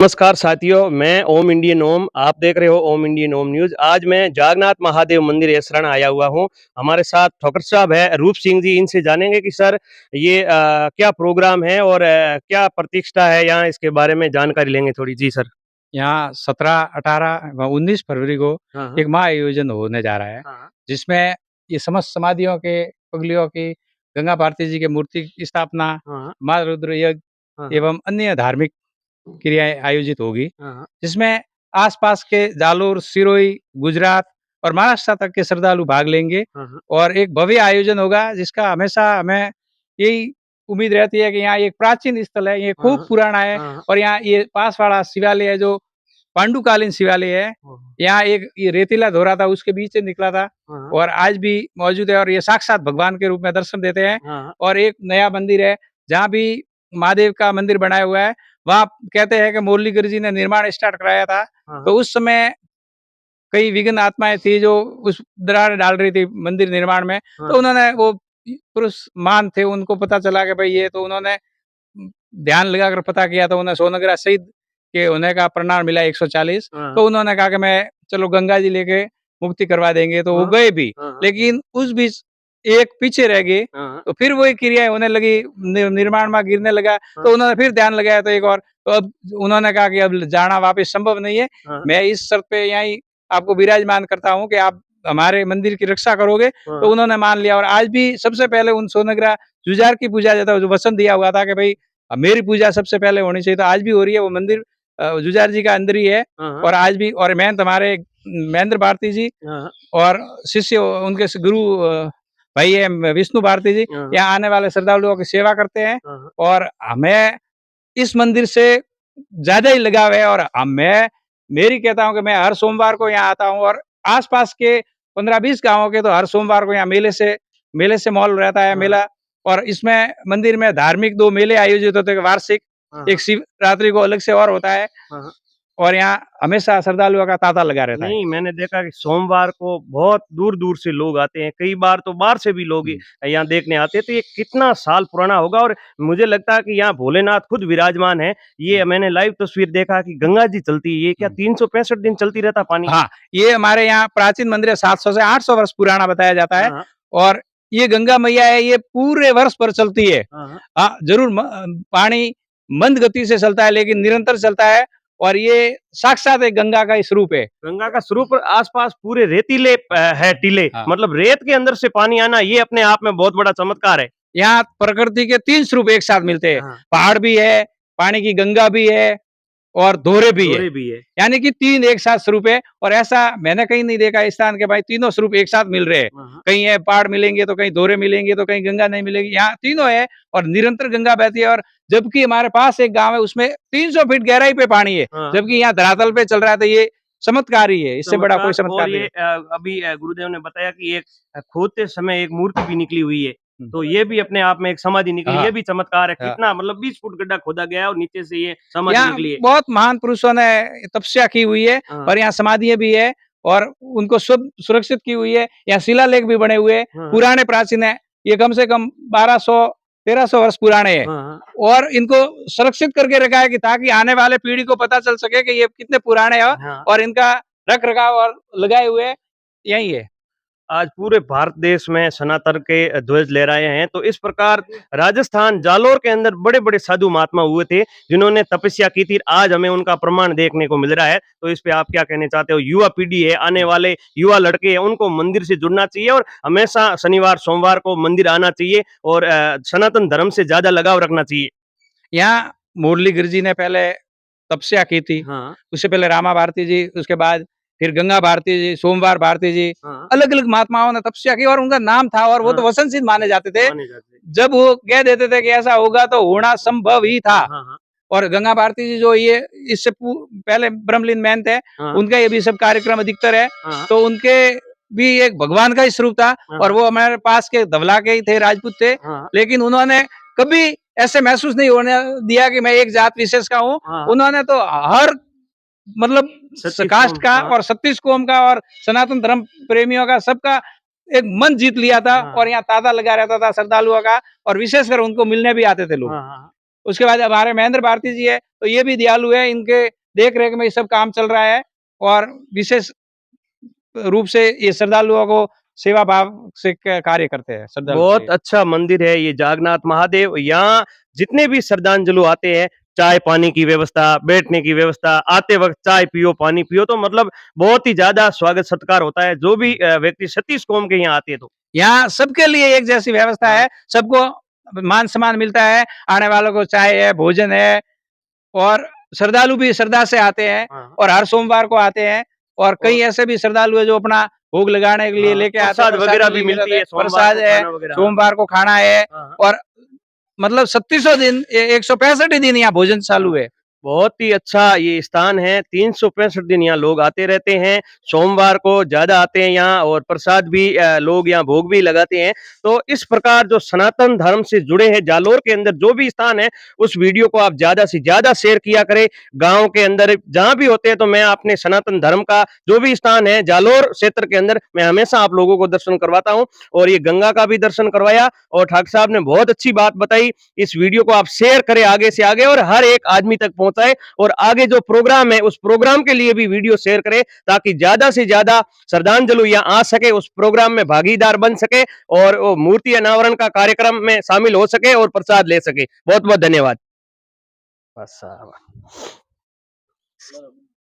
नमस्कार साथियों, मैं ओम इंडियन ओम, आप देख रहे हो ओम इंडियन ओम न्यूज़। आज मैं जागन्नाथ महादेव मंदिर यसराना आया हुआ हूँ। हमारे साथ ठोकर साहब है, रूप सिंह जी, इनसे जानेंगे कि सर ये क्या प्रोग्राम है और क्या प्रतिष्ठा है यहाँ, इसके बारे में जानकारी लेंगे थोड़ी। जी सर। यहाँ 17, 18 व 19 फरवरी को हाँ, हाँ। एक महाआयोजन होने जा रहा है, हाँ, हाँ। जिसमें ये समस्त समाधियों के पगलियों की, गंगा भारती जी के मूर्ति की स्थापना, हाँ, हाँ। माँ रुद्र यज्ञ हाँ, हाँ। एवं अन्य धार्मिक क्रियाएँ आयोजित होगी, हाँ, हाँ। जिसमें आस-पास के जालोर, सिरोही, गुजरात और महाराष्ट्र तक के श्रद्धालु भाग लेंगे हाँ, हाँ। और एक भव्य आयोजन होगा, जिसका हमेशा हमें यही उम्मीद रहती है कि यहाँ एक प्राचीन स्थल है, ये हाँ, खूब हाँ। पुराना है हाँ, हाँ। और यहाँ ये पास वाला शिवालय है जो पांडुकालीन शिवालय है। हाँ, हाँ। यहाँ एक ये रेतीला धोरा था, उसके बीच से निकला था हाँ, हाँ। और आज भी मौजूद है और ये साक्षात भगवान के रूप में दर्शन देते हैं। हाँ, हाँ। और एक नया मंदिर है, जहाँ भी महादेव का मंदिर बनाया हुआ है, वहाँ कहते हैं कि मुरलीधर जी ने निर्माण स्टार्ट कराया था, हाँ, हाँ। तो उस समय कई विघ्न आत्माएँ थी जो उस दरार डाल रही थी मंदिर निर्माण में, हाँ, तो उन्होंने वो पुरुष महान थे, उनको पता चला कि भई ये तो उन्होंने ध्यान लगाकर पता किया तो उन्हें सोनग्रा शहीद के होने का प्रमाण मिला 140। हाँ। तो उन्होंने कहा कि मैं चलो गंगा जी लेके मुक्ति करवा देंगे, तो वो हाँ, गए भी। हाँ। लेकिन उस बीच एक पीछे रह गए, हाँ, हाँ। तो फिर वही क्रियाएँ होने लगी, निर्माण में गिरने लगा, हाँ, तो उन्होंने फिर ध्यान लगाया तो एक और, तो अब उन्होंने कहा कि अब जाना वापस संभव नहीं है, हाँ। मैं इस शर्त पे यहीं आपको विराजमान करता हूँ कि आप हमारे मंदिर की रक्षा करोगे। हाँ, तो उन्होंने मान लिया और आज भी सबसे पहले उन सोनग्रा जुझार की पूजा जाता है, जो वचन दिया हुआ था कि भई मेरी पूजा सबसे पहले होनी चाहिए, तो आज भी हो रही है। वो मंदिर जुझार जी का अंदर ही है हाँ। हाँ, और आज भी और महंत हमारे महेंद्र भारती जी हाँ। और शिष्य उनके गुरु भाई है विष्णु भारती जी, हाँ, हाँ। यहाँ आने वाले श्रद्धालुओं की सेवा करते हैं हाँ, हाँ। और हमें इस मंदिर से ज़्यादा ही लगाव है और मैं मेरी कहता हूँ कि मैं हर सोमवार को यहाँ आता हूँ और आस-पास के 15-20 गाँवों के तो हर सोमवार को यहाँ मेले से माहौल रहता है हाँ, हाँ। मेला। और इसमें मंदिर में धार्मिक 2 मेले आयोजित होते हैं वार्षिक, हाँ, एक हाँ। शिवरात्रि को अलग से और होता है हाँ, हाँ। और यहाँ हमेशा श्रद्धालुओं का तांता लगा रहता है। नहीं, मैंने देखा कि सोमवार को बहुत दूर-दूर से लोग आते हैं, कई बार तो बाहर से भी लोग हुँ। यहाँ देखने आते हैं, तो ये कितना साल पुराना होगा और मुझे लगता है कि यहाँ भोलेनाथ खुद विराजमान हैं। ये हुँ, मैंने लाइव तस्वीर देखा कि गंगा जी चलती है, ये क्या हुँ। 365 दिन चलती रहता पानी? हाँ, ये हमारे यहाँ प्राचीन मंदिर है, 700 से 800 वर्ष पुराना बताया जाता हाँ, है हाँ। और ये गंगा मैया है, ये पूरे वर्ष भर चलती है। हाँ, हाँ। हाँ, ज़रूर पानी मंद गति से चलता है लेकिन निरंतर चलता है और ये साक्षात एक गंगा का ही स्वरूप है। गंगा का स्वरूप आस-पास पूरे रेतीले है टीले, हाँ, मतलब रेत के अंदर से पानी आना ये अपने आप में बहुत बड़ा चमत्कार है। यहाँ प्रकृति के 3 स्वरूप एक साथ मिलते हैं, हाँ, पहाड़ भी है, पानी की गंगा भी है और दोहरे भी है। दोहरे भी है। यानी कि 3 एक साथ स्वरूप है और ऐसा मैंने कहीं नहीं देखा इस स्थान के भाई तीनों स्वरूप एक साथ मिल रहे हैं। हाँ, हाँ। कहीं है पहाड़ मिलेंगे तो कहीं दोहरे मिलेंगे तो कहीं गंगा नहीं मिलेगी। यहाँ तीनों है और निरंतर गंगा बहती है और जबकि हमारे पास एक गाँव है उसमें 300 फीट गहराई पे पानी है, हाँ। जबकि यहाँ धरातल पे चल रहा है तो ये चमत्कार ही है, इससे बड़ा कोई चमत्कार चमत्कार और नहीं ये है। अभी गुरुदेव ने बताया कि एक खोदते समय एक मूर्ति भी निकली हुई है। हुँ। तो ये भी अपने आप में एक समाधि निकली, ये हाँ, भी चमत्कार है। हाँ। कितना मतलब 20 फुट गड्ढा खोदा गया है और नीचे से ये समाधि यहाँ निकली है। बहुत महान पुरुषों ने तपस्या की हुई है हाँ, और यहाँ समाधियाँ भी है और उनको सुरक्षित की हुई है। यहाँ शिलालेख भी बने हुए हैं, हाँ, हाँ। पुराने प्राचीन है। ये कम से कम 1200-1300 वर्ष पुराने हैं हाँ, हाँ। और इनको सुरक्षित करके रखा है कि ताकि आने वाले पीढ़ी को पता चल सके कि ये कितने पुराने हैं हाँ। और इनका रख-रखाव और लगाए हुए यही है। आज पूरे भारत देश में सनातन के ध्वज लहराए हैं, तो इस प्रकार राजस्थान जालोर के अंदर बड़े-बड़े साधु महात्मा हुए थे, जिन्होंने तपस्या की थी। आज हमें उनका प्रमाण देखने को मिल रहा है, तो इस पे आप क्या कहना चाहते हो? युवा पीढ़ी है, आने वाले युवा लड़के हैं, उनको मंदिर से जुड़ना चाहिए और हमेशा शनिवार, सोमवार को मंदिर आना चाहिए और सनातन धर्म से ज़्यादा लगाव रखना चाहिए। यहाँ मुरलीधर जी ने पहले तपस्या की थी, हाँ, उससे पहले रामा भारती जी, उसके बाद फिर गंगा भारती जी, सोमवार भारती जी, हाँ, अलग-अलग महात्माओं ने तपस्या की और उनका नाम था और वो तो हाँ, वचनशील माने जाते थे। माने जाते हैं। जब वो कह देते थे कि ऐसा होगा तो होना संभव ही था। हाँ, हाँ, हाँ, और गंगा भारती जी जो ये इससे पहले ब्रह्मलीन महंत है, हाँ, उनका ये भी सब कार्यक्रम अधिकतर है, हाँ, तो उनके भी एक भगवान का ही स्वरूप था हाँ, और हाँ, वो हमारे पास के धवला के ही थे, राजपूत थे, हाँ, लेकिन उन्होंने कभी ऐसे महसूस नहीं होने दिया कि मैं एक जात विशेष का हूँ। हाँ, उन्होंने तो हर मतलब सतीश कास्ट कोम का हाँ, और 36 कौम का और सनातन धर्म प्रेमियों का सबका एक मन जीत लिया था और हाँ, यहाँ तांता लगा रहता था श्रद्धालुओं का और विशेषकर उनको मिलने भी आते थे लोग। हाँ, हाँ। उसके बाद हमारे महेंद्र भारती जी है, तो ये भी दयालु है, इनके देख रेख में ये सब काम चल रहा है और विशेष रूप से ये श्रद्धालुओं को सेवा भाव से कार्य करते हैं श्रद्धालु के लिए। बहुत अच्छा मंदिर है ये जागन्नाथ महादेव। यहाँ जितने भी श्रद्धांजलु आते हैं, चाय पानी की व्यवस्था, बैठने की व्यवस्था, आते वक्त चाय पियो पानी पियो, तो मतलब बहुत ही ज्यादा स्वागत सत्कार होता है जो भी व्यक्ति सतीश कौम के यहाँ आते हैं। तो यहाँ सबके लिए एक जैसी व्यवस्था है, सबको मान सम्मान मिलता है, आने वालों को चाय है, भोजन है और श्रद्धालु भी श्रद्धा से आते हैं और हर सोमवार को आते हैं और कई ऐसे भी श्रद्धालु है जो अपना भोग लगाने के लिए लेके आते हैं, प्रसाद वगैरह भी लेके मिलती जाते है, हैं, प्रसाद है, खाना वगैरह। सोमवार को खाना है और मतलब 36 दिन 165 दिन यहाँ भोजन चालू है। बहुत ही अच्छा ये स्थान है, 365 दिन यहाँ लोग आते रहते हैं, सोमवार को ज़्यादा आते हैं यहाँ और प्रसाद भी लोग यहाँ भोग भी लगाते हैं। तो इस प्रकार जो सनातन धर्म से जुड़े हैं जालोर के अंदर जो भी स्थान है, उस वीडियो को आप ज़्यादा से ज़्यादा शेयर किया करें। गाँव के अंदर जहाँ भी होते हैं तो मैं अपने सनातन धर्म का जो भी स्थान है जालोर क्षेत्र के अंदर मैं हमेशा आप लोगों को दर्शन करवाता हूँ और ये गंगा का भी दर्शन करवाया और ठाकुर साहब ने बहुत अच्छी बात बताई। इस वीडियो को आप शेयर करें आगे से आगे और हर एक आदमी तक पहुंचाएं और आगे जो प्रोग्राम है उस प्रोग्राम के लिए भी वीडियो शेयर करें ताकि ज्यादा से ज्यादा श्रद्धांजलि यहाँ आ सके, उस प्रोग्राम में भागीदार बन सके और वो मूर्ति अनावरण का कार्यक्रम में शामिल हो सके और प्रसाद ले सके। बहुत बहुत धन्यवाद। बस साहब।